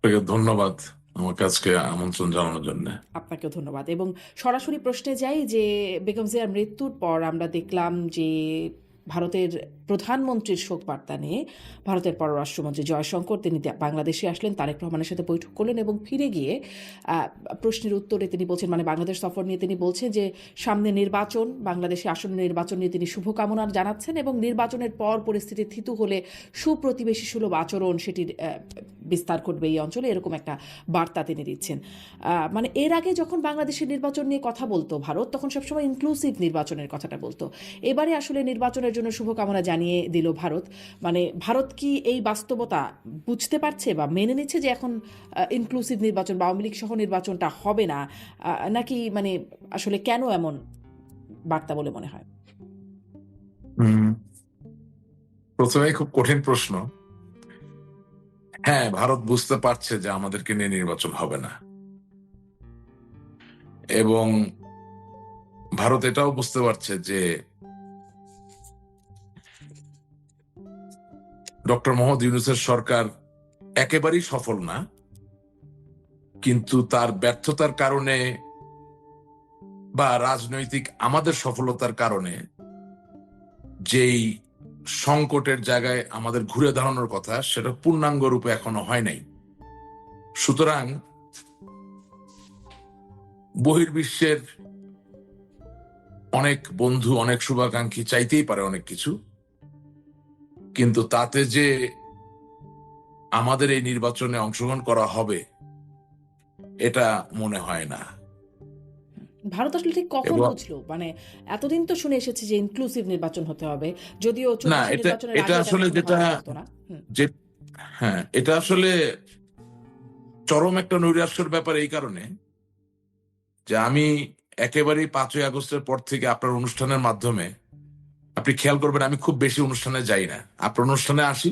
আপনাকে ধন্যবাদ আমাকে আজকে আমন্ত্রণ জানানোর জন্য। আপনাকেও ধন্যবাদ। এবং সরাসরি প্রশ্নে যাই যে বেগম জিয়ার মৃত্যুর পর আমরা দেখলাম যে ভারতের প্রধানমন্ত্রীর শোক বার্তা নিয়ে ভারতের পররাষ্ট্রমন্ত্রী জয়শঙ্কর তিনি বাংলাদেশে আসলেন, তারেক রহমানের সাথে বৈঠক করলেন এবং ফিরে গিয়ে প্রশ্নের উত্তরে তিনি বলছেন, মানে বাংলাদেশ সফর নিয়ে তিনি বলছেন যে সামনে নির্বাচন, বাংলাদেশে আসন্ন নির্বাচন নিয়ে তিনি শুভকামনা জানাচ্ছেন এবং নির্বাচনের পর পরিস্থিতি থিতু হলে সুপ্রতিবেশী সুলভ আচরণ সেটির বিস্তার ঘটবে এই অঞ্চলে, এরকম একটা বার্তা তিনি দিচ্ছেন। মানে এর আগে যখন বাংলাদেশের নির্বাচন নিয়ে কথা বলতো ভারত, তখন সবসময় ইনক্লুসিভ নির্বাচনের কথাটা বলতো। এবারে আসলে নির্বাচনের জন্য শুভকামনা জানিয়ে দিল ভারত। মানে ভারত কি এই বাস্তবতা বুঝতে পারছে বা মেনে নিচ্ছে যে এখন ইনক্লুসিভ নির্বাচন বা আওয়ামী লীগ সহ নির্বাচনটা হবে না, নাকি মানে আসলে কেন এমন বার্তা বলে মনে হয়? প্রথমে খুব কঠিন প্রশ্ন। হ্যাঁ, ভারত বুঝতে পারছে যে আমাদেরকে নিয়ে নির্বাচন হবে না, এবং ভারত এটাও বুঝতে পারছে যে ডক্টর মোহাম্মদ ইউনূসের সরকার একেবারেই সফল না, কিন্তু তার ব্যর্থতার কারণে বা রাজনৈতিক আমাদের সফলতার কারণে যেই সংকটের জায়গায় আমাদের ঘুরে দাঁড়ানোর কথা, সেটা পূর্ণাঙ্গ রূপে এখনো হয় নাই। সুতরাং বহির্বিশ্বের অনেক বন্ধু, অনেক শুভাকাঙ্ক্ষী চাইতেই পারে অনেক কিছু, কিন্তু তাতে যে আমাদের এই নির্বাচনে অংশগ্রহণ করা হবে এটা মনে হয় না। ভারত আসলে ঠিক কখন এবং বুঝলো? মানে এতদিন তো শুনে এসেছে যে ইনক্লুসিভ নির্বাচন হতে হবে, যদিও না, 24 এটা নির্বাচনের এটা আগেও আসলে তেমন কোনো যেটা কথা বলতো না। যে হ্যাঁ, এটা আসলে চরম একটা নৈরাশ্যের ব্যাপার এই কারণে যে আমি একেবারেই 5ই আগস্টের পর থেকে আপনার অনুষ্ঠানের মাধ্যমে, আপনি খেয়াল করবেন আমি খুব বেশি অনুষ্ঠানে যাই না, আপনার অনুষ্ঠানে আসি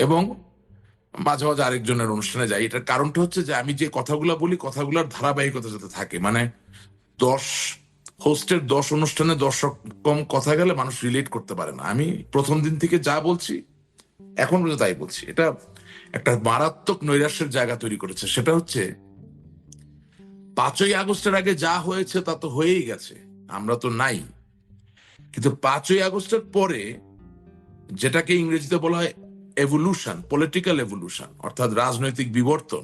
এবং মাঝে মাঝে আরেকজনের অনুষ্ঠানে যাই। এটার কারণটা হচ্ছে যে আমি যে কথাগুলো বলি, কথাগুলোর ধারাবাহিকতা যাতে থাকে। মানে 10 হোস্টের 10 অনুষ্ঠানে 10 রকম কথা গেলে মানুষ রিলেট করতে পারে না। আমি প্রথম দিন থেকে যা বলছি এখন পর্যন্ত তাই বলছি। এটা একটা মারাত্মক নৈরাশ্যের জায়গা তৈরি করেছে। সেটা হচ্ছে 5ই আগস্টের আগে যা হয়েছে তা তো হয়েই গেছে, আমরা তো নাই। কিন্তু 5ই আগস্টের পরে যেটাকে ইংরেজিতে বলা হয় এভলিউশন, পলিটিক্যাল এভলিউশন, অর্থাৎ রাজনৈতিক বিবর্তন,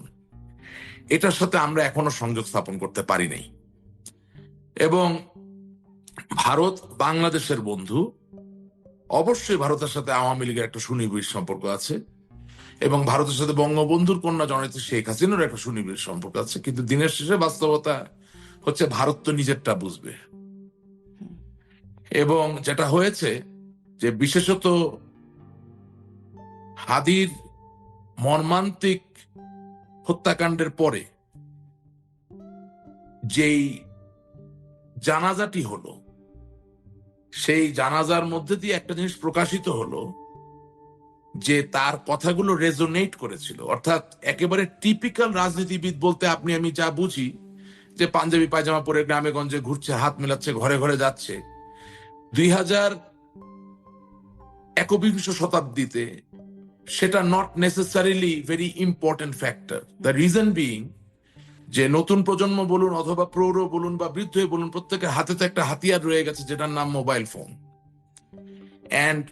এটার সাথে আমরা এখনো সংযোগ স্থাপন করতে পারি নাই। এবং ভারত বাংলাদেশের বন্ধু, অবশ্যই ভারতের সাথে আওয়ামী লীগের একটা সুনিবিড় সম্পর্ক আছে, এবং ভারতের সাথে বঙ্গবন্ধুর কন্যা জননেত্রী শেখ হাসিনার একটা সুনিবিড় সম্পর্ক আছে। কিন্তু দিনের শেষে বাস্তবতা হচ্ছে ভারত তো নিজেরটা বুঝবে। এবং যেটা হয়েছে যে বিশেষত হাদির মর্মান্তিক হত্যাকাণ্ডের পরে যেই জানাজাটি হলো, সেই জানাজার মধ্যে দিয়ে একটা জিনিস প্রকাশিত হলো যে তার কথাগুলো রেজোনেট করেছিল। অর্থাৎ একেবারে টিপিক্যাল রাজনীতিবিদ বলতে আপনি আমি যা বুঝি, যে পাঞ্জাবি পায়জামা পরে গ্রামে গঞ্জে ঘুরছে, হাত মেলাচ্ছে, ঘরে ঘরে যাচ্ছে, 2021 শতাব্দীতে সেটা not necessarily very important factor. The reason being যে নতুন প্রজন্ম বলুন অথবা প্রৌঢ় বলুন বা বৃদ্ধ বলুন, প্রত্যেকের হাতে তো একটা হাতিয়ার রয়ে গেছে যেটার নাম মোবাইল ফোন। অ্যান্ড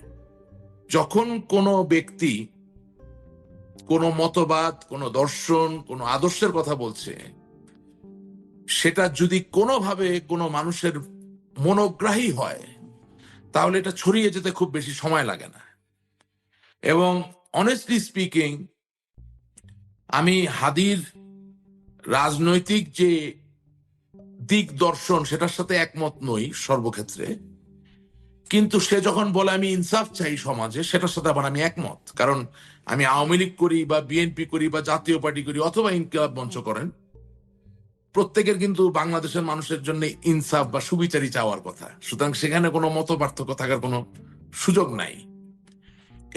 যখন কোনো ব্যক্তি কোনো মতবাদ, কোনো দর্শন, কোনো আদর্শের কথা বলছে, সেটা যদি কোনোভাবে কোনো মানুষের মনোগ্রাহী হয়, তাহলে এটা ছড়িয়ে যেতে খুব বেশি সময় লাগে না। এবং অনেস্টলি স্পিকিং, আমি হাদির রাজনৈতিক যে দিক দর্শন সেটার সাথে একমত নই সর্বক্ষেত্রে, কিন্তু সে যখন বলে আমি ইনসাফ চাই সমাজে, সেটার সাথে আবার আমি একমত। কারণ আমি আওয়ামী লীগ করি বা বিএনপি করি বা জাতীয় পার্টি করি অথবা ইনকিলাব মঞ্চ করেন, প্রত্যেকের কিন্তু বাংলাদেশের মানুষের জন্য ইনসাফ বা সুবিচারই চাওয়ার কথা। সুতরাং সেখানে কোনো মত পার্থক্য থাকার কোনো সুযোগ নাই।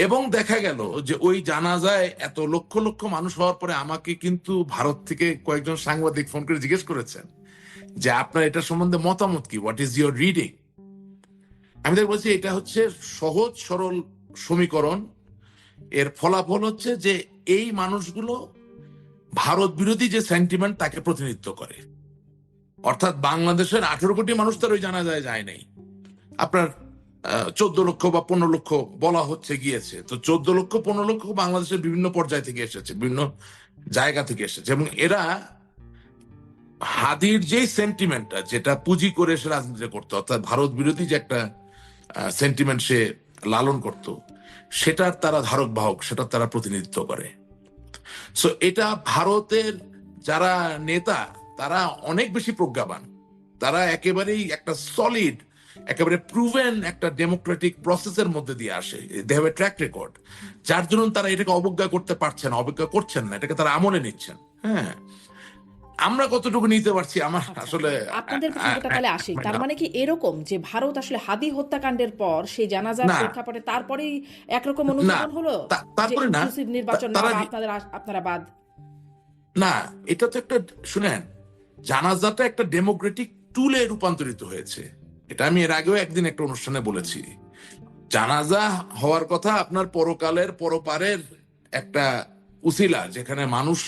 এবং দেখা গেল যে ওই জানাজায় এত লক্ষ লক্ষ মানুষ হওয়ার পরে আমাকে কিন্তু ভারত থেকে কয়েকজন সাংবাদিক ফোন করে জিজ্ঞেস করেছেন যে আপনার এটা সম্বন্ধে মতামত কি, হোয়াট ইজ ইউর রিডিং। আমি তাকে বলছি এটা হচ্ছে সহজ সরল সমীকরণ। এর ফলাফল হচ্ছে যে এই মানুষগুলো ভারত বিরোধী যে সেন্টিমেন্ট তাকে প্রতিনিধিত্ব করে। অর্থাৎ বাংলাদেশের 18 কোটি মানুষ তার ওই জানাজায় যায় নাই। আপনার 14 লক্ষ বা 15 লক্ষ বলা হচ্ছে গিয়েছে, তো 14 লক্ষ 15 লক্ষ বাংলাদেশের বিভিন্ন পর্যায় থেকে এসেছে, বিভিন্ন জায়গা থেকে এসেছে, এবং এরা হাদির যে সেন্টিমেন্টটা, যেটা পুঁজি করে সে রাজনীতি করতো, অর্থাৎ ভারত বিরোধী যে একটা সেন্টিমেন্ট সে লালন করত, সেটার তারা ধারক বাহক, সেটার তারা প্রতিনিধিত্ব করে। সো এটা ভারতের যারা নেতা, তারা অনেক বেশি প্রজ্ঞাবান, তারা একেবারেই একটা সলিড, একেবারে প্রুভেন একটা ডেমোক্রেটিক প্রসেসের মধ্যে দিয়ে আসে। They have a track record, যার জন্য তারা এটাকে অবজ্ঞা করতে পারছেন, অবজ্ঞা করছেন না, এটাকে তারা আমলে নিচ্ছেন। হ্যাঁ, আমরা কতটুকু নিতে পারছি আমার আসলে আপনাদের প্রসঙ্গটা তাহলে আসি। তার মানে কি এরকম যে ভারত আসলে হাদি হত্যাকাণ্ডের পর সেই জানাজার না প্রেক্ষাপটে তারপরেই একরকম না, অনুধাবন হলো যে তারপরে না, ইনক্লুসিভ নির্বাচন না তারা বা আপনারা বাদ? না, এটা তো একটা, শুনেন, জানাজাটা একটা ডেমোক্রেটিক টুলে রূপান্তরিত হয়েছে। এটা আমি এর আগেও একদিন একটা অনুষ্ঠানে বলেছি। জানাজা হওয়ার কথা আপনার পরকালের পরপারের একটা উসিলা, যেখানে মানুষ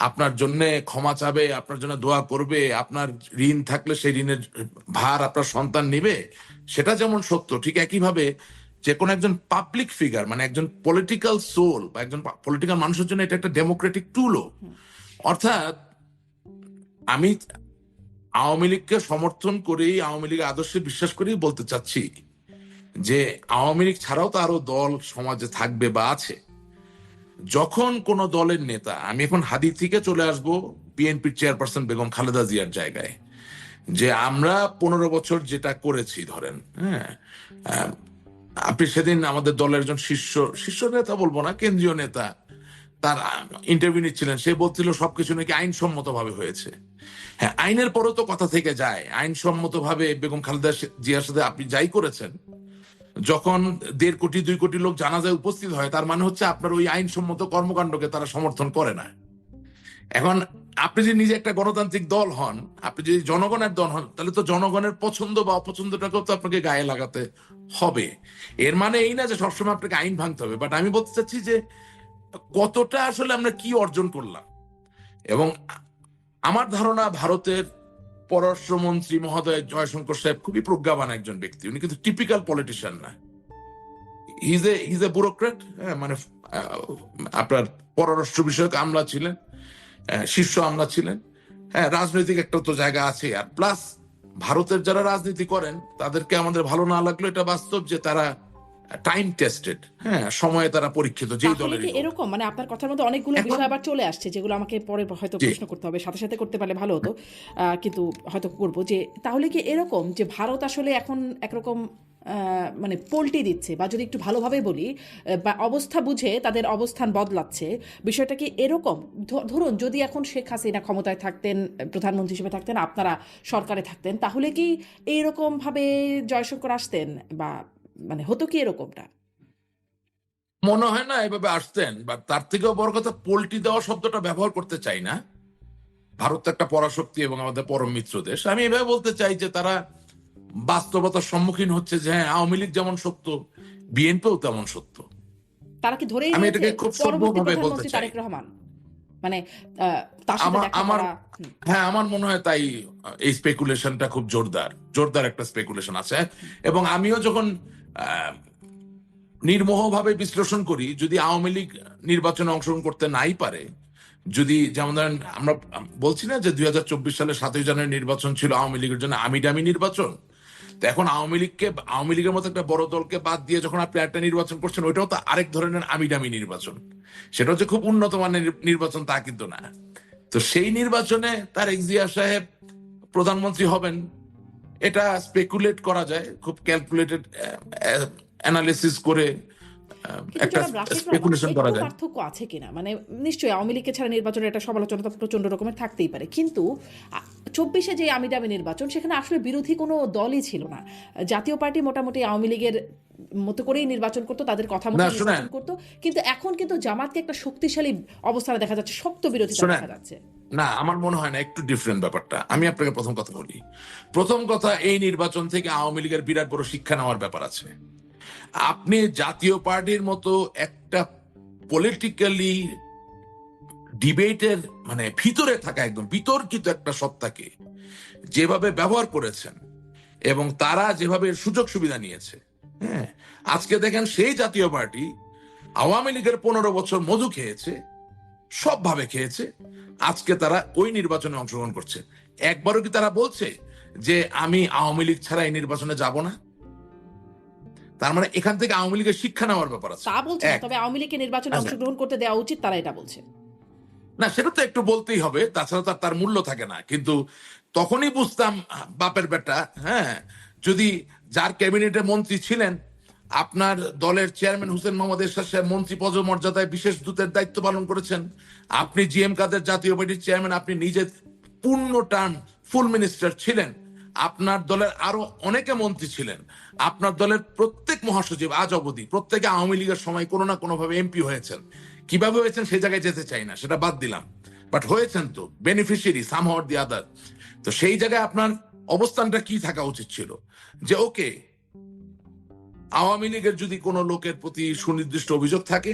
আপনার জন্য ক্ষমা চাবে, আপনার জন্য দোয়া করবে, আপনার ঋণ থাকলে সেই ঋণের ভার আপনার সন্তান নিবে, সেটা যেমন সত্য, ঠিক একইভাবে যে কোনো একজন পাবলিক ফিগার, মানে একজন পলিটিক্যাল সোল বা একজন পলিটিক্যাল মানুষের জন্য এটা একটা ডেমোক্রেটিক টুলও। অর্থাৎ আমি আওয়ামী লীগকে সমর্থন করেই, আওয়ামী লীগের আদর্শে বিশ্বাস করেই বলতে চাচ্ছি যে আওয়ামী লীগ ছাড়াও তো আরো দল সমাজে থাকবে বা আছে। যখন কোন দলের নেতা, আমি এখন হাদি থেকে চলে আসব বিএনপির চেয়ারপারসন বেগম খালেদা জিয়ার জায়গায়, যে আমরা 15 বছর যেটা করেছি, ধরেন, হ্যাঁ, আহ, আপনি সেদিন আমাদের দলের একজন শীর্ষ শীর্ষ নেতা বলবো না, কেন্দ্রীয় নেতা, তার ইন্টারভিউ নিচ্ছিলেন, সে বলছিল সবকিছু নাকি আইনসম্মত ভাবে হয়েছে। হ্যাঁ, আইনের পরও তো কথা থেকে যায়। আইনসম্মত ভাবে বেগম খালেদা জিয়ার সাথে আপনি যাই করেছেন, যখন 1.5 কোটি 2 কোটি লোক জানাজায় উপস্থিত হয়, তার মানে হচ্ছে আপনার ওই আইনসম্মত কর্মকাণ্ডকে তারা সমর্থন করে না। এখন আপনি যদি নিজে একটা গণতান্ত্রিক দল হন, আপনি যদি জনগণের দল হন, তাহলে তো জনগণের পছন্দ বা অপছন্দটাকেও তো আপনাকে গায়ে লাগাতে হবে। এর মানে এই না যে সবসময় আপনাকে আইন ভাঙতে হবে, বাট আমি বলতে চাচ্ছি যে কতটা আসলে আমরা কি অর্জন করলাম। এবং আমার ধারণা ভারতের পররাষ্ট্রমন্ত্রী মহোদয় জয়শঙ্কর সাহেব খুবই প্রজ্ঞাবান একজন ব্যক্তি, উনি কিন্তু টিপিক্যাল পলিটিশিয়ান না, হিজ এ ব্যুরোক্রেট। মানে আপনার পররাষ্ট্র বিষয়ক আমলা ছিলেন, শীর্ষ আমলা ছিলেন। হ্যাঁ, রাজনৈতিক একটা তো জায়গা আছে। আর প্লাস ভারতের যারা রাজনীতি করেন তাদেরকে আমাদের ভালো না লাগলো এটা বাস্তব, যে তারা টাইম টেস্টেড, হ্যাঁ, সময়ে তারা পরীক্ষিত, যেই তাহলে দলেরই কি হোক। এরকম, মানে আপনার কথার মধ্যে অনেকগুলো এখন বিষয় আবার চলে আসছে যেগুলো আমাকে পরে হয়তো জি, প্রশ্ন করতে হবে, সাথে সাথে করতে পারলে ভালো হতো, কিন্তু হয়তো করব যে তাহলে কি এরকম যে ভারত আসলে এখন একরকম মানে পল্টি দিচ্ছে, বা যদি একটু ভালোভাবে বলি, বা অবস্থা বুঝে তাদের অবস্থান বদলাচ্ছে। বিষয়টা কি এরকম? ধরুন যদি এখন শেখ হাসিনা ক্ষমতায় থাকতেন, প্রধানমন্ত্রী হিসেবে থাকতেন, আপনারা সরকারে থাকতেন, তাহলে কি এইরকম ভাবে জয়শঙ্কর আসতেন, বা মানে হতো কি এরকমটা? মনে হয় না এভাবে আসতেন, বা তার থেকেও বড় কথা, পোল্টি দেওয়া শব্দটা ব্যবহার করতে চাই না। ভারত তো একটা পরাশক্তি এবং আমাদের পরম মিত্র দেশ। আমি এভাবে বলতে চাই যে তারা বাস্তবতার সম্মুখীন হচ্ছে যে হ্যাঁ, আওয়ামী লীগ যেমন সত্য, বিএনপিও তেমন সত্য। তারা কি ধরেই আমি নিয়েছে এটাকে খুব পরবর্তী সভ্যভাবে বলতে প্রধানমন্ত্রী চাই। তারেক রহমান? মানে তার সাথে আমার দেখা আমার করা। হুম, হ্যাঁ, আমার মনে হয় তাই। এই স্পেকুলেশনটা খুব জোরদার, জোরদার একটা স্পেকুলেশন আছে। এবং আমিও যখন আহ, নির্মোহভাবে বিশ্লেষণ করি, যদি আওয়ামী লীগ নির্বাচনে অংশগ্রহণ করতে নাই পারে, যদি যেমন ধরেন আমরা বলছি না যে 2024 সালে 7ই জানুয়ারি নির্বাচন ছিল আওয়ামী লীগের জন্য আমিডামি নির্বাচন, তো এখন আওয়ামী লীগের মতো একটা বড় দলকে বাদ দিয়ে যখন আপনি একটা নির্বাচন করছেন, ওইটাও তো আরেক ধরনের আমিডামি নির্বাচন। সেটা হচ্ছে খুব উন্নত মানের নির্বাচন তা কিন্তু না। তো সেই নির্বাচনে তারেক জিয়া সাহেব প্রধানমন্ত্রী হবেন, এটা স্পেকুলেট করা যায়, খুব ক্যালকুলেটেড অ্যানালিসিস করে কিন্তু একটা জনাব রাশিদ রহমান, স্পেকুলেশন করা একটু যায়। পার্থক্য আছে কিনা? মানে নিশ্চয়ই আওয়ামী লীগকে ছাড়া নির্বাচনের একটা সমালোচনা তো প্রচন্ড রকমের থাকতেই পারে, কিন্তু 24-এ যে আমিডামি নির্বাচন, সেখানে আসলে বিরোধী কোনো দলই ছিল না। জাতীয় পার্টি মোটামুটি আওয়ামী লীগের মতো করেই নির্বাচন করতো, তাদের কথা মতো না শুনেন, নির্বাচন করতো। কিন্তু এখন কিন্তু জামাতকে একটা শক্তিশালী অবস্থানে দেখা যাচ্ছে, শক্ত বিরোধিতা শুনেন, দেখা যাচ্ছে। না, আমার মনে হয় না, একটু ডিফারেন্ট ব্যাপারটা। আমি আপনাকে প্রথম কথা বলি। প্রথম কথা, এই নির্বাচন থেকে আওয়ামী লীগের বিরাট বড় শিক্ষা নেওয়ার ব্যাপার আছে। আপনি জাতীয় পার্টির মতো একটা পলিটিক্যালি ডিবেটের মানে ভিতরে থাকা একদম বিতর্কিত একটা সত্তাকে যেভাবে ব্যবহার করেছেন এবং তারা যেভাবে সুযোগ সুবিধা নিয়েছে, হ্যাঁ, আজকে দেখেন সেই জাতীয় পার্টি আওয়ামী লীগের 15 বছর মধু খেয়েছে, সবভাবে খেয়েছে, আজকে তারা ওই নির্বাচনে অংশগ্রহণ করছে। একবারও কি তারা বলছে যে আমি আওয়ামী লীগ ছাড়া এই নির্বাচনে যাব না? তার মানে এখান থেকে আওয়ামী লীগের শিক্ষা নেওয়ার ব্যাপার আছে। তা বলছে না, তবে আওয়ামী লীগকে নির্বাচনে আচ্ছা। অংশগ্রহণ করতে দেওয়া উচিত, তারা এটা বলছে। না, সেটা তো একটু বলতেই হবে, তাছাড়া তার মূল্য থাকে না। কিন্তু তখনই বুঝতাম বাপের বেটা, হ্যাঁ, যদি যার ক্যাবিনেটে মন্ত্রী ছিলেন, আপনার দলের চেয়ারম্যান হোসেন মোহাম্মদ এরশাদ সাহেব মন্ত্রী পদমর্যাদায় বিশেষ দূতের দায়িত্ব পালন করেছেন, আপনি জিএম কাদের জাতীয় পার্টির চেয়ারম্যান, আপনি নিজে পূর্ণ টার্ম ফুল মিনিস্টার ছিলেন, আপনার দলের আরো অনেকে মন্ত্রী ছিলেন, আপনার দলের প্রত্যেক মহাসচিব আজ অবধি প্রত্যেকে আওয়ামী লীগের সময় কোনো না কোনো ভাবে এমপি হয়েছেন। কিভাবে হয়েছেন সেই জায়গায় যেতে চাই না, সেটা বাদ দিলাম, বাট হয়েছেন তো, বেনিফিশিয়ারি সাম অর দি আদার। তো সেই জায়গায় আপনার অবস্থানটা কি থাকা উচিত ছিল, যে ওকে, আওয়ামী লীগের যদি কোনো লোকের প্রতি সুনির্দিষ্ট অভিযোগ থাকে,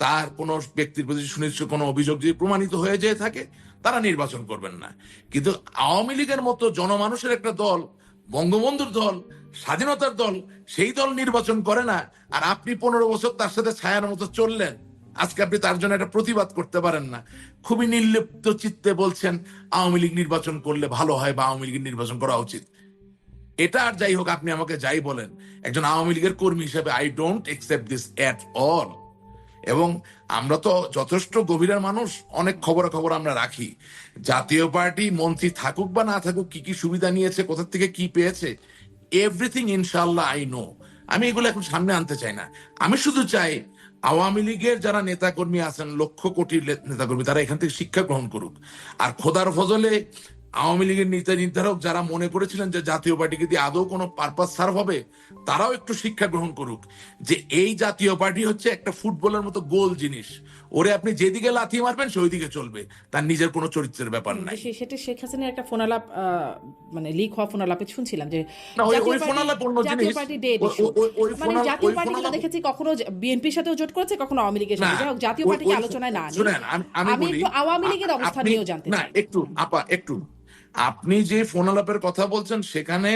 তার কোনো ব্যক্তির প্রতি সুনির্দিষ্ট কোনো অভিযোগ যদি প্রমাণিত হয়ে যেয়ে থাকে, তারা নির্বাচন করবেন না। কিন্তু আওয়ামী লীগের মতো জনমানুষের একটা দল, বঙ্গবন্ধুর দল, স্বাধীনতার দল, সেই দল নির্বাচন করে না, আর আপনি 15 বছর তার সাথে ছায়ার মতো চললেন, আজকে আপনি তার জন্য একটা প্রতিবাদ করতে পারেন না। খুবই নির্লিপ্ত চিত্তে বলছেন আওয়ামী লীগ নির্বাচন করলে ভালো হয় বা আওয়ামী লীগের নির্বাচন করা উচিত। এটা আর যাই হোক, আপনি আমাকে যাই বলেন, একজন আওয়ামী লীগের কর্মী হিসেবে I don't accept this at all. এবং আমরা তো যথেষ্ট গভীরের মানুষ, অনেক খবর আমরা রাখি। জাতীয় পার্টি মন্ত্রী থাকুক বা না থাকুক, কি কি সুবিধা নিয়েছে, কোথা থেকে কি পেয়েছে, এভরিথিং ইনশাল্লাহ আই নো। আমি এগুলো এখন সামনে আনতে চাই না। আমি শুধু চাই আওয়ামী লীগের যারা নেতাকর্মী আছেন, লক্ষ কোটির নেতাকর্মী, তারা এখান থেকে শিক্ষা গ্রহণ করুক। আর খোদার ফজলে আওয়ামী লীগের নীতি নির্ধারক যারা মনে করেছিলেন যে জাতীয় পার্টিকে দিয়ে আদৌ কোনো পারপাস সার্ভ হবে, তারাও একটু শিক্ষা গ্রহণ করুক যে এই জাতীয় পার্টি হচ্ছে একটা ফুটবলের মতো গোল জিনিস, ওরে আপনি যেদিকে লাথি মারবেন সেই দিকে চলবে, তার নিজের কোনো চরিত্রের ব্যাপার নাই। সেটা শেখ হাসিনার একটা ফোনালাপ, মানে লিক হওয়া ফোনালাপে শুনছিলাম যে না, ওই জাতীয় ফোনালাপ অন্য জাতীয় জিনিস। Party dead issue. মানে জাতীয় পার্টি কিন্তু দেখেছি কখনো বিএনপির সাথেও জোট করেছে, কখনো আওয়ামী লীগের সাথে। যাই হোক, জাতীয় পার্টিকে আলোচনায় না আনি। শুনেন, আমি আমি বলি, একটু আওয়ামী লীগের অবস্থান আপনি নিয়েও জানতে না, চাই। একটু আপা, একটু আপনি যে ফোনালাপের কথা বলছেন, সেখানে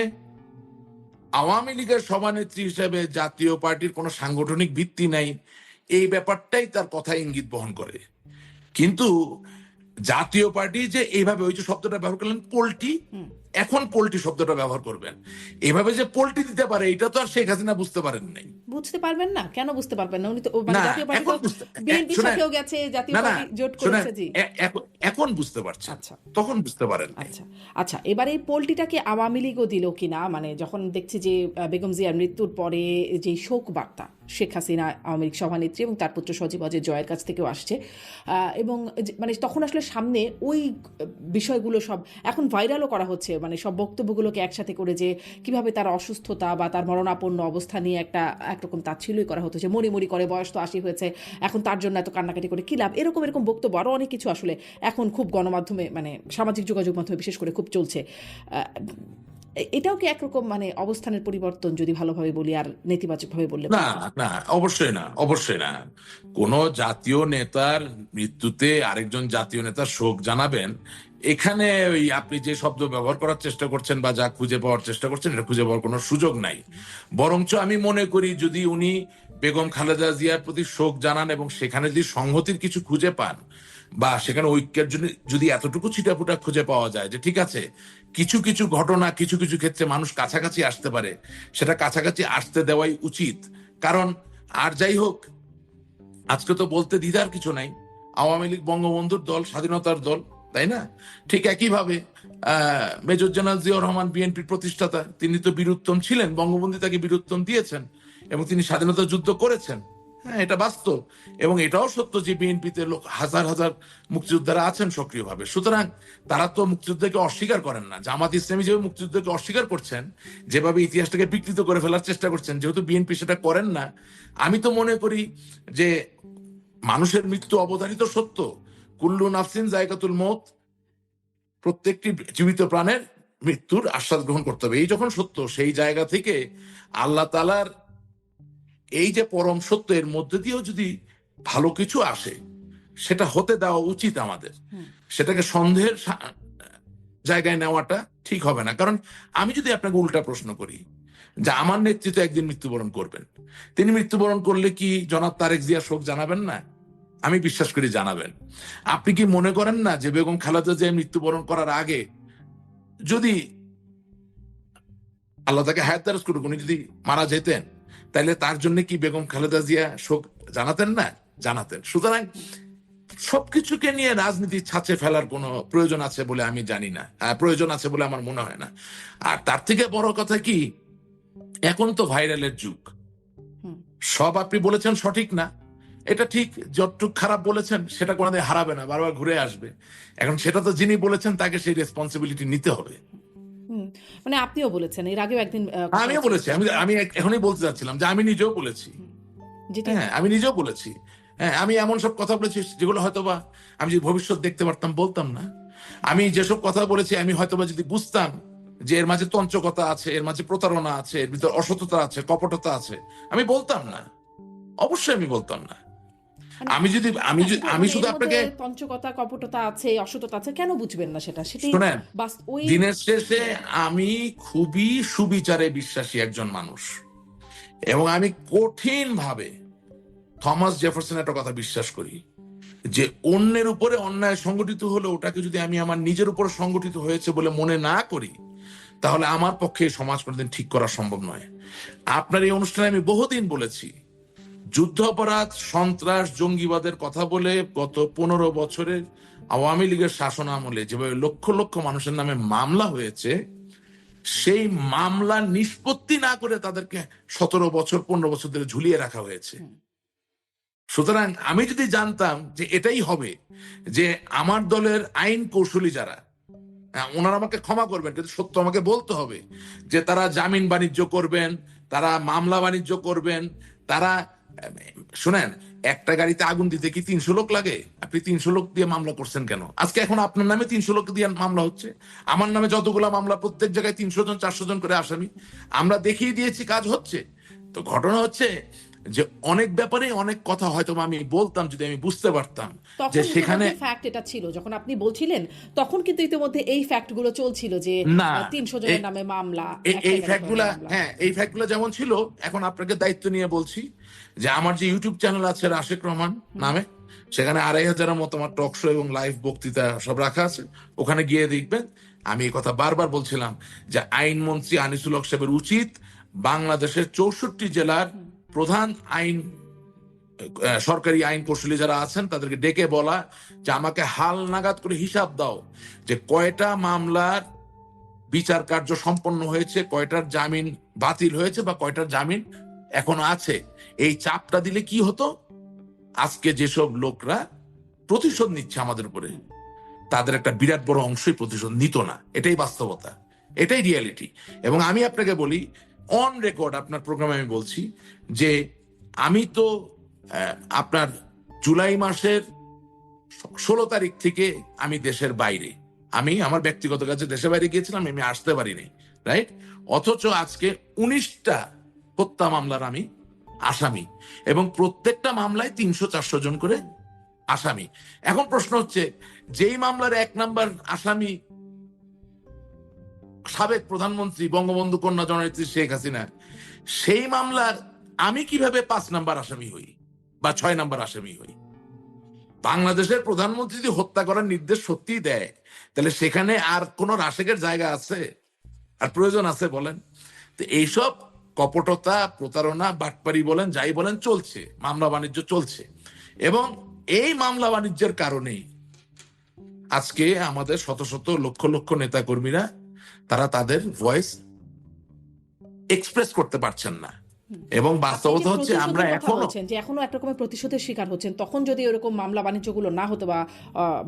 আওয়ামী লীগের সভানেত্রী হিসেবে জাতীয় পার্টির কোনো সাংগঠনিক ভিত্তি নাই, এই ব্যাপারটাই তার কথা ইঙ্গিত বহন করে। কিন্তু জাতীয় পার্টি যে এইভাবে, ওই যে শব্দটা ব্যবহার করলেন পোল্টি, এখন পোল্টি শব্দটা ব্যবহার করবেন, এভাবে যে পোল্টি দিতে পারে, এটা তো আর শেখ হাসিনা বুঝতে পারেন নাই। বুঝতে পারবেন না? কেন বুঝতে পারবেন না? উনি তো মানে না, জাতীয় পার্টি এখন তো বিএনপির শুনেন, সাথেও গেছে, জাতীয় না না, পার্টি জোট শুনেন, করেছে। জি, এখন বুঝতে পারছেন, আচ্ছা তখন বুঝতে পারেন নাই। আচ্ছা আচ্ছা। এবার এই পোলটিটাকে আওয়ামী লীগও দিল কিনা, মানে যখন দেখছি যে বেগম জিয়ার মৃত্যুর পরে যে শোক বার্তা শেখ হাসিনা, আওয়ামী লীগ সভানেত্রী এবং তার পুত্র সজীব অজয় জয়ের কাছ থেকেও আসছে, এবং মানে তখন আসলে সামনে ওই বিষয়গুলো সব এখন ভাইরালও করা হচ্ছে, মানে সব বক্তব্যগুলোকে একসাথে করে যে কিভাবে তার অসুস্থতা বা তার মরণাপন্ন অবস্থা নিয়ে একরকম তাচ্ছিল্যই করা হতো, যে মরি করে বয়স তো 80 হয়েছে, এখন তার জন্য এত কান্নাকাটি করে কি লাভ, এরকম বক্তব্য আরও অনেক কিছু আসলে এখন খুব গণমাধ্যমে, মানে সামাজিক যোগাযোগ মাধ্যমে বিশেষ করে খুব চলছে। এটাও কি একরকম মানে অবস্থানের পরিবর্তন, যদি ভালোভাবে বলি, আর নেতিবাচকভাবে বললে? না না, অবশ্যই না, অবশ্যই না। কোন জাতীয় নেতার মৃত্যুতে আরেকজন জাতীয় নেতার শোক জানাবেন, এখানে ওই আপনি যে শব্দ ব্যবহার করার চেষ্টা করছেন বা যা খুঁজে পাওয়ার চেষ্টা করছেন, এটা খুঁজে পাওয়ার কোনো সুযোগ নাই। বরঞ্চ আমি মনে করি, যদি উনি বেগম খালেদা জিয়ার প্রতি শোক জানান এবং সেখানে যদি সংহতির কিছু খুঁজে পান, বা সেখানে ঐক্যের জন্য যদি এতটুকু ছিটাফুটা খুঁজে পাওয়া যায় যে ঠিক আছে, কিছু কিছু ঘটনা কিছু কিছু ক্ষেত্রে মানুষ কাছাকাছি আসতে পারে, সেটা কাছাকাছি আসতে দেওয়াই উচিত। কারণ আর যাই হোক, আজকে তো বলতে দ্বিধার কিছু নাই, আওয়ামী লীগ বঙ্গবন্ধুর দল, স্বাধীনতার দল, তাই না? ঠিক একইভাবে মেজর জেনারেল জিয়াউর রহমান বিএনপির প্রতিষ্ঠাতা, তিনি তো বীরুত্তম ছিলেন, বঙ্গবন্ধু তাকে বীরুত্তম দিয়েছেন এবং তিনি স্বাধীনতা যুদ্ধ করেছেন। হ্যাঁ, এটা বাস্তব। এবং এটাও সত্য যে বিএনপিতে হাজার হাজার মুক্তিযোদ্ধারা আছেন সক্রিয়ভাবে। সুতরাং তারা তো মুক্তিযুদ্ধকে অস্বীকার করেন না। জামাত ইসলামী যেভাবে মুক্তিযুদ্ধকে অস্বীকার করছেন, যেভাবে ইতিহাসটাকে বিকৃত করে ফেলার চেষ্টা করছেন, যেহেতু বিএনপি সেটা করেন না, আমি তো মনে করি যে মানুষের মৃত্যু অবধারিত সত্য, কুল্লু নাফসিন জায়গাতুল মৌত, প্রত্যেকটি জীবিত প্রাণের মৃত্যুর আশ্বাস গ্রহণ করতে হবে। এই যখন সত্য, সেই জায়গা থেকে আল্লাহ তাআলার এই যে পরম সত্য, এর মধ্যে দিয়েও যদি ভালো কিছু আসে, সেটা হতে দেওয়া উচিত আমাদের। সেটাকে সন্দেহের জায়গায় নেওয়াটা ঠিক হবে না। কারণ আমি যদি আপনাকে উল্টা প্রশ্ন করি যে আমার নেতৃত্বে একদিন মৃত্যুবরণ করবেন, তিনি মৃত্যুবরণ করলে কি জনাব তারেক জিয়া শোক জানাবেন না? আমি বিশ্বাস করি জানাবেন। আপনি কি মনে করেন না যে বেগম খালেদা জিয়া মৃত্যুবরণ করার আগে যদি আল্লাহ তাকে হায়াত দারাজ করুক, উনি যদি মারা যেতেন, তাহলে তার জন্য কি বেগম খালেদা জিয়া শোক জানাতেন না? জানাতেন। সুতরাং সবকিছুকে নিয়ে রাজনীতির ছাঁচে ফেলার কোনো প্রয়োজন আছে বলে আমি জানি না, প্রয়োজন আছে বলে আমার মনে হয় না। আর তার থেকে বড় কথা কি, এখন তো ভাইরালের যুগ। সব আপনি বলেছেন সঠিক না, এটা ঠিক। যতটুক খারাপ বলেছেন সেটা কোনোদিন হারাবে না, বারবার ঘুরে আসবে। এখন সেটা তো যিনি বলেছেন তাকে সেই রেসপন্সিবিলিটি নিতে হবে। মানে আপনিও বলেছেন, এর আগেও একদিন আমিও বলেছি, আমি এখনই বলতে চাচ্ছিলাম যে আমি নিজেও বলেছি। যেটা হ্যাঁ, আমি নিজেও বলেছি। হ্যাঁ, আমি এমন সব কথা বলেছি যেগুলো হয়তোবা আমি যদি ভবিষ্যৎ দেখতে পারতাম বলতাম না। আমি যেসব কথা বলেছি আমি হয়তোবা যদি বুঝতাম যে এর মাঝে তঞ্চকতা আছে, এর মাঝে প্রতারণা আছে, এর ভিতর অসততা আছে, কপটতা আছে, আমি বলতাম না। অবশ্যই আমি বলতাম না। আমি শুধু আপনাকে পঞ্চকতা, কপটতা আছে, অসততা আছে, কেন বুঝবেন না সেটা? সেটাই শোনেন, ওই দিনের শেষে আমি খুবই সুবিচারে বিশ্বাসী একজন মানুষ, এবং আমি কঠিন ভাবে থমাস জেফারসন একটা কথা বিশ্বাস করি যে অন্যের উপরে অন্যায় সংগঠিত হলে ওটাকে যদি আমি আমার নিজের উপর সংগঠিত হয়েছে বলে মনে না করি, তাহলে আমার পক্ষে এই সমাজ কোনোদিন ঠিক করা সম্ভব নয়। আপনার এই অনুষ্ঠানে আমি বহুদিন বলেছি, যুদ্ধ অপরাধ, সন্ত্রাস, জঙ্গিবাদের কথা বলে গত 15 বছরের আওয়ামী লীগের শাসন আমলে যেভাবে লক্ষ লক্ষ মানুষের নামে মামলা হয়েছে, সেই মামলা নিষ্পত্তি না করে তাদেরকে 17 বছর 15 বছর ধরে ঝুলিয়ে রাখা হয়েছে। সুতরাং আমি যদি জানতাম যে এটাই হবে, যে আমার দলের আইন কৌশলী যারা, ওনারা আমাকে ক্ষমা করবেন কিন্তু সত্য আমাকে বলতে হবে, যে তারা জামিন বাণিজ্য করবেন, তারা মামলা বাণিজ্য করবেন, তারা শুনেন, একটা গাড়িতে আগুন দিতে কি 300 লোক লাগে? আপনি 300 লোক দিয়ে মামলা করছেন কেন? আজকে এখন আপনার নামে 300 লোক দিয়ে মামলা হচ্ছে, আমার নামে যতগুলা মামলা, প্রত্যেক জায়গায় 300 জন 400 জন করে আসামি। আমরা দেখিয়ে দিয়েছি কাজ হচ্ছে। তো ঘটনা হচ্ছে যে অনেক ব্যাপারে অনেক কথা হয়তো আমি বলতাম যদি আমি বুঝতে পারতাম যে সেখানে ফ্যাক্ট এটা ছিল। যখন আপনি বলছিলেন তখন কিন্তু ইতিমধ্যে এই ফ্যাক্ট গুলো চলছিল যে না 300 জনের নামে মামলা, এই ফ্যাক্টগুলা, হ্যাঁ এই ফ্যাক্টগুলা যেমন ছিল, এখন আপনাকে দায়িত্ব নিয়ে বলছি যে আমার যে ইউটিউব চ্যানেল আছে রাশেক রহমান নামে, সেখানে 2500-এর মতো আমার টক শো এবং লাইভ বক্তৃতা সব রাখা আছে, ওখানে গিয়ে দেখবেন। আমি এই কথা বারবার বলছিলাম যে আইনমন্ত্রী আনিসুল হক সাহেবের উচিত বাংলাদেশের 64 জেলার প্রধান সরকারি আইন কৌশলী যারা আছেন তাদেরকে ডেকে বলা যে আমাকে হাল নাগাদ করে হিসাব দাও যে কয়টা মামলার বিচার কার্য সম্পন্ন হয়েছে, কয়টার জামিন বাতিল হয়েছে বা কয়টার জামিন এখনো আছে। এই চাপটা দিলে কি হতো, আজকে যেসব লোকরা প্রতিশোধ নিচ্ছে আমাদের উপরে, তাদের একটা বিরাট বড় অংশই প্রতিশোধ নিত না। এটাই বাস্তবতা, এটাই রিয়ালিটি। এবং আমি আপনাকে বলি, অন রেকর্ড আপনার প্রোগ্রামে আমি বলছি যে আমি তো আপনার জুলাই মাসের 16 তারিখ থেকে আমি দেশের বাইরে, আমি আমার ব্যক্তিগত কাজে দেশের বাইরে গিয়েছিলাম, আমি আসতে পারিনি, রাইট? অথচ আজকে 19টা হত্যা মামলার আমি আসামি, এবং প্রত্যেকটা মামলায় 300-400 জন করে আসামি। এখন প্রশ্ন হচ্ছে, যেই মামলার 1 নাম্বার আসামি সাবেক প্রধানমন্ত্রী বঙ্গবন্ধু কন্যা জননেত্রী শেখ হাসিনা, সেই মামলার আমি কিভাবে 5 নাম্বার আসামি হই বা 6 নাম্বার আসামি হই? বাংলাদেশের প্রধানমন্ত্রী যদি হত্যা করার নির্দেশ সত্যি দেয়, তাহলে সেখানে আর কোন রাশেকের জায়গা আছে আর প্রয়োজন আছে বলেন? তো এইসব কপটতা, প্রতারণা, বাটপারি বলেন, যাই বলেন, চলছে, মামলা বাণিজ্য চলছে। এবং এই মামলা বাণিজ্যের কারণেই আজকে আমাদের শত শত লক্ষ লক্ষ নেতা কর্মীরা তারা তাদের ভয়েস এক্সপ্রেস করতে পারছেন না। এবং বাস্তবতা হচ্ছে আমরা এখনো একরকমের প্রতিশোধের শিকার হচ্ছেন। তখন যদি এরকম মামলা বাণিজ্যগুলো না হতো বা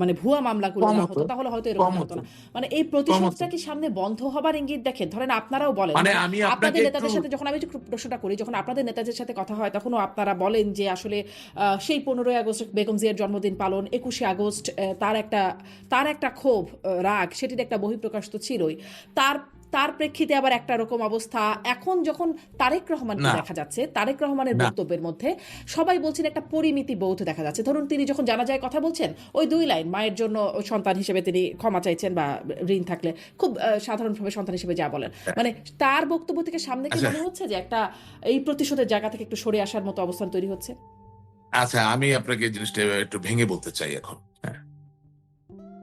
মানে ভুয়া মামলাগুলো না হতো, তাহলে হয়তো এরকম হতো না। মানে এই প্রতিশোধটা কি সামনে বন্ধ হবার ইঙ্গিত দেখেন? ধরেন আপনারাও বলেন, আপনাদের নেতাদের সাথে যখন আমি প্রশ্নটা করি, যখন আপনাদের নেতাদের সাথে কথা হয়, তখনও আপনারা বলেন যে আসলে সেই 15ই আগস্ট বেগম জিয়ার জন্মদিন পালন, 21শে আগস্ট তার একটা ক্ষোভ, রাগ, সেটির একটা বহিঃপ্রকাশ তো ছিলই। তার প্রেক্ষিতে আবার একটা রকম অবস্থা। এখন যখন তারেক রহমানকে না দেখা যাচ্ছে, তারেক রহমানের না বক্তব্যের মধ্যে সবাই বলছেন একটা পরিমিতি বোধ দেখা যাচ্ছে। ধরুন তিনি যখন জানাজায় কথা বলছেন, ওই 2 লাইন মায়ের জন্য সন্তান হিসেবে তিনি ক্ষমা চাইছেন বা ঋণ থাকলে খুব সাধারণভাবে সন্তান হিসেবে যা বলেন, মানে তার বক্তব্য থেকে সামনে কি আচ্ছা মনে হচ্ছে যে একটা এই প্রতিশোধের জায়গা থেকে একটু সরে আসার মতো অবস্থান তৈরি হচ্ছে? আচ্ছা, আমি আপনাকে এই জিনিসটা একটু ভেঙে বলতে চাই এখন। হ্যাঁ,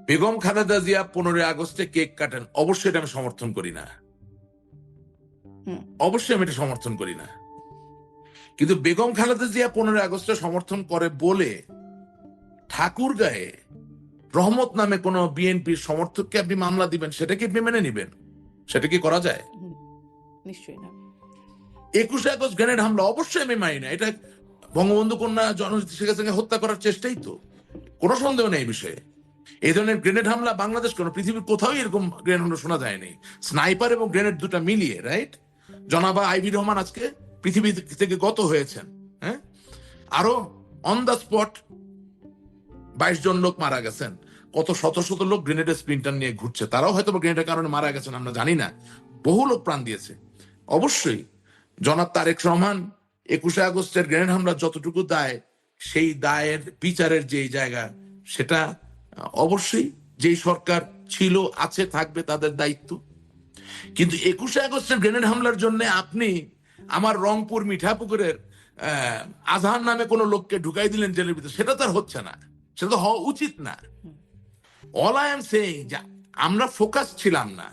বেগম খালেদা জিয়া 15 আগস্টে কেক কাটেন, অবশ্যই এটা আমি সমর্থন করি না, হুম, অবশ্যই আমি এটা সমর্থন করি না। কিন্তু বেগম খালেদা জিয়া 15 আগস্টে সমর্থন করে বলে ঠাকুরগাঁয়ে রহমত নামে কোন বিএনপির সমর্থককে আপনি মামলা দিবেন, সেটা কি আপনি মেনে নিবেন? সেটা কি করা যায়? হুম, নিশ্চয়ই না। 21 আগস্ট গ্রেনেড হামলা অবশ্যই আমি মানি না। এটা বঙ্গবন্ধু কন্যা জননেত্রী শেখ হাসিনাকে হত্যা করার চেষ্টাই তো, কোনো সন্দেহ নেই এই বিষয়ে। এই ধরনের গ্রেনেড হামলা বাংলাদেশ কোন পৃথিবীর কোথাও এরকম গ্রেনেড হামলা শোনা যায়নি। স্নাইপার এবং গ্রেনেড দুটা মিলিয়ে, রাইট? জনাবা আইবি রহমান আজকে পৃথিবী থেকে গত হয়েছেন। হ্যাঁ, আরো অন দা স্পট 22 জন লোক মারা গেছেন। কত শত শত লোক গ্রেনেডের স্প্লিন্টার নিয়ে ঘুরছে, তারাও হয়তো গ্রেনেডের কারণে মারা গেছেন, আমরা জানি না। বহু লোক প্রাণ দিয়েছে। অবশ্যই জনাব তারেক রহমান 21 আগস্টের গ্রেনেড হামলা যতটুকু দায়, সেই দায়ের বিচারের যে জায়গা, সেটা অবশ্যই যেই সরকার ছিল, আছে, থাকবে তাদের দায়িত্ব। কিন্তু 21 আগস্টের গ্রেনেড হামলার জন্য আপনি আমার রংপুর মিঠাপুকুরের আজহার নামে কোনো লোককে ঢুকাই দিলেন জেলের ভিতরে, সেটা তো আর হচ্ছে না, সেটা তো হওয়া উচিত না। অল আই এম সেইং যে আমরা ফোকাস ছিলাম না,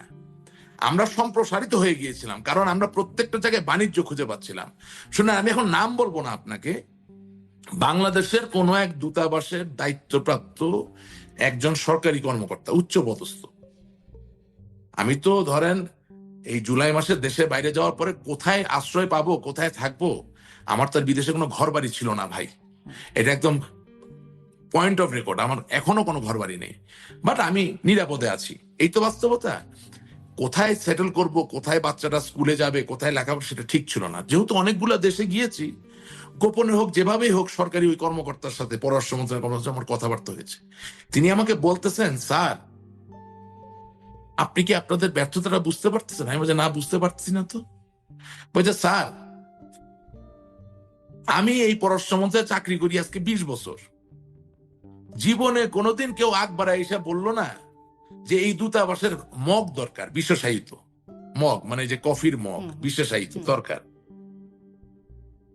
আমরা সম্প্রসারিত হয়ে গিয়েছিলাম, কারণ আমরা প্রত্যেকটা জায়গায় বাণিজ্য খুঁজে পাচ্ছিলাম। শুনে আমি এখন নাম বলবো না আপনাকে, বাংলাদেশের কোন এক দূতাবাসের দায়িত্বপ্রাপ্ত একজন সরকারি কর্মকর্তা, উচ্চ পদস্থ। আমি তো ধরেন এই জুলাই মাসে দেশে বাইরে যাওয়ার পরে কোথায় আশ্রয় পাবো, কোথায় থাকবো, আমার তো আর বিদেশে কোনো ঘর বাড়ি ছিল না ভাই। এটা একদম পয়েন্ট অফ রেকর্ড, আমার এখনো কোনো ঘর বাড়ি নেই, বাট আমি নিরাপদে আছি। এই তো বাস্তবতা। কোথায় সেটেল করব, কোথায় বাচ্চাটা স্কুলে যাবে, কোথায় লেখাপড়া, সেটা ঠিক ছিল না। যেহেতু অনেকগুলো দেশে গিয়েছি, গোপনে হোক যেভাবেই হোক সরকারি ওই কর্মকর্তার সাথে, পররাষ্ট্র মন্ত্রণালয়ের কর্মকর্তার আমার কথাবার্তা হয়েছে। তিনি আমাকে বলতেছেন, স্যার আপনি কি আপনাদের ব্যর্থতাটা বুঝতে পারতেছেন? আমি বলছি, না বুঝতে পারতেছি না তো। বলছে, স্যার আমি এই পররাষ্ট্র মন্ত্রণালয়ে চাকরি করি আজকে 20 বছর, জীবনে কোনোদিন কেউ আগ বাড়ায় এসে বললো না যে এই দূতাবাসের মগ দরকার, বিশেষায়িত মগ, মানে যে কফির মগ হুম, বিশেষায়িত হুম, দরকার।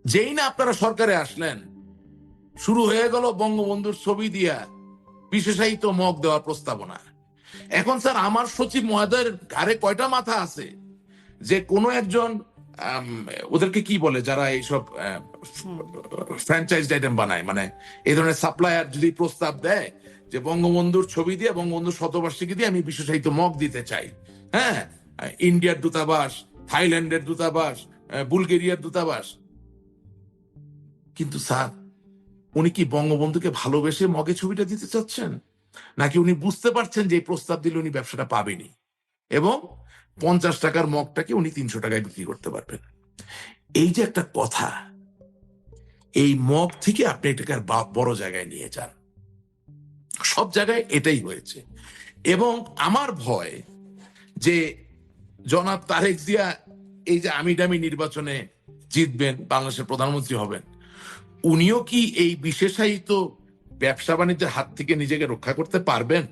যেই না আপনারা সরকারে আসলেন, শুরু হয়ে গেল বঙ্গবন্ধুর ছবি দিয়া বিশেষায়িত মগ দেওয়ার প্রস্তাবনা। এখন স্যার আমার সচিব মহোদয়ের ঘাড়ে কয়টা মাথা আছে যে কোনো একজন আম, ওদেরকে কি বলে যারা এইসব হুম, ফ্র্যাঞ্চাইজ আইটেম বানায়, মানে এই ধরনের সাপ্লায়ার যদি প্রস্তাব দেয় যে বঙ্গবন্ধুর ছবি দিয়ে, বঙ্গবন্ধুর শতবার্ষিকী দিয়ে আমি বিশেষায়িত মগ দিতে চাই, হ্যাঁ, ইন্ডিয়ার দূতাবাস, থাইল্যান্ডের দূতাবাস, বুলগেরিয়ার দূতাবাস। কিন্তু স্যার উনি কি বঙ্গবন্ধুকে ভালোবেসে মগে ছবিটা দিতে চাচ্ছেন, নাকি উনি বুঝতে পারছেন যে এই প্রস্তাব দিলে উনি ব্যবসাটা পাবেনি এবং 50 টাকার মগটাকে উনি 300 টাকায় বিক্রি করতে পারবেন? এই যে একটা কথা, এই মগ থেকে আপনি এটাকে আর বড় জায়গায় নিয়ে যান, সব জায়গায় এটাই হয়েছে। এবং আমার ভয় যে জনাব তারেক জিয়া এই যে আমি দামি নির্বাচনে জিতবেন, বাংলাদেশের প্রধানমন্ত্রী হবেন, উনিও কি এই বিশেষায়িত ব্যবসা বাণিজ্যের হাত থেকে নিজেকে রক্ষা করতে পারবেন?